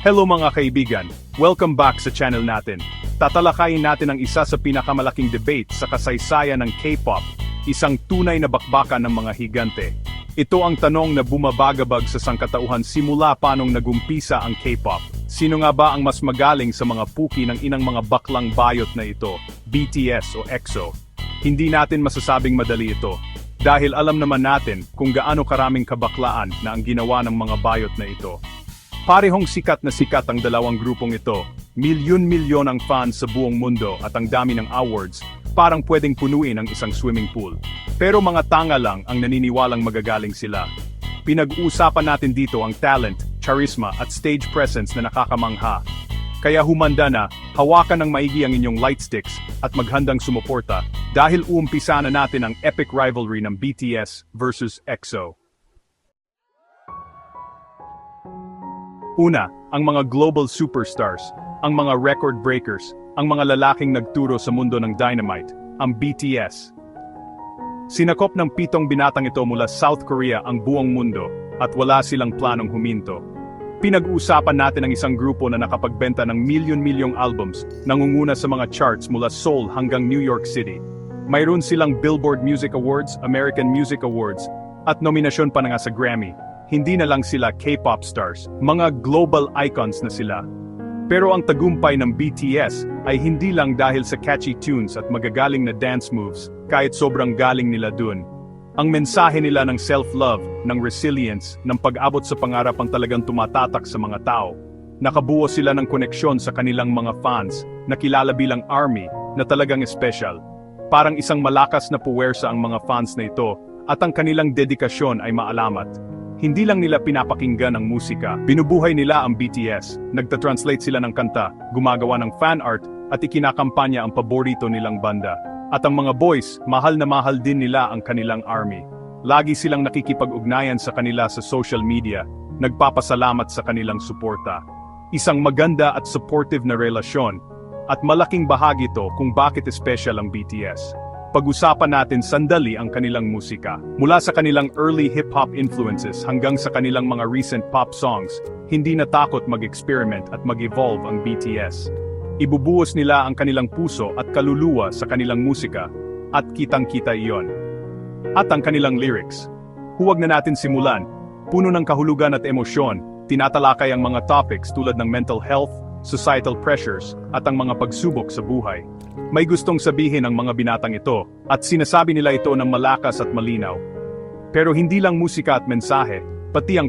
Hello mga kaibigan, welcome back sa channel natin. Tatalakayin natin ang isa sa pinakamalaking debate sa kasaysayan ng K-pop, isang tunay na bakbakan ng mga higante. Ito ang tanong na bumabagabag sa sangkatauhan simula pa nung nagumpisa ang K-pop. Sino nga ba ang mas magaling sa mga puki ng inang mga baklang bayot na ito, BTS o EXO? Hindi natin masasabing madali ito, dahil alam naman natin kung gaano karaming kabaklaan na ang ginawa ng mga bayot na ito. Parehong sikat ang dalawang grupong ito, milyon-milyon ang fans sa buong mundo at ang dami ng awards, parang pwedeng punuin ang isang swimming pool. Pero mga tanga lang ang naniniwalang magagaling sila. Pinag-uusapan natin dito ang talent, charisma at stage presence na nakakamangha. Kaya humanda na, hawakan ng maigi ang inyong lightsticks at maghandang sumuporta dahil uumpisa na natin ang epic rivalry ng BTS versus EXO. Una, ang mga global superstars, ang mga record breakers, ang mga lalaking nagturo sa mundo ng Dynamite, ang BTS. Sinakop ng 7 binatang ito mula South Korea ang buong mundo, at wala silang planong huminto. Pinag-uusapan natin ang isang grupo na nakapagbenta ng milyon-milyong albums, nangunguna sa mga charts mula Seoul hanggang New York City. Mayroon silang Billboard Music Awards, American Music Awards, at nominasyon pa na nga sa Grammy. Hindi na lang sila K-pop stars, mga global icons na sila. Pero ang tagumpay ng BTS ay hindi lang dahil sa catchy tunes at magagaling na dance moves, kahit sobrang galing nila dun. Ang mensahe nila ng self-love, ng resilience, ng pag-abot sa pangarap ang talagang tumatatak sa mga tao. Nakabuo sila ng koneksyon sa kanilang mga fans, na kilala bilang ARMY, na talagang special. Parang isang malakas na puwersa ang mga fans na ito, at ang kanilang dedikasyon ay maalamat. Hindi lang nila pinapakinggan ang musika, binubuhay nila ang BTS, nagtatranslate sila ng kanta, gumagawa ng fan art, at ikinakampanya ang paborito nilang banda. At ang mga boys, mahal na mahal din nila ang kanilang ARMY. Lagi silang nakikipag-ugnayan sa kanila sa social media, nagpapasalamat sa kanilang suporta. Isang maganda at supportive na relasyon, at malaking bahagi ito kung bakit special ang BTS. Pag-usapan natin sandali ang kanilang musika. Mula sa kanilang early hip-hop influences hanggang sa kanilang mga recent pop songs, hindi natakot mag-experiment at mag-evolve ang BTS. Ibubuhos nila ang kanilang puso at kaluluwa sa kanilang musika, at kitang-kita iyon. At ang kanilang lyrics. Huwag na natin simulan. Puno ng kahulugan at emosyon, tinatalakay ang mga topics tulad ng mental health, societal pressures, at ang mga pagsubok sa buhay. May gustong sabihin ang mga binatang ito, at sinasabi nila ito ng malakas at malinaw. Pero hindi lang musika at mensahe, pati ang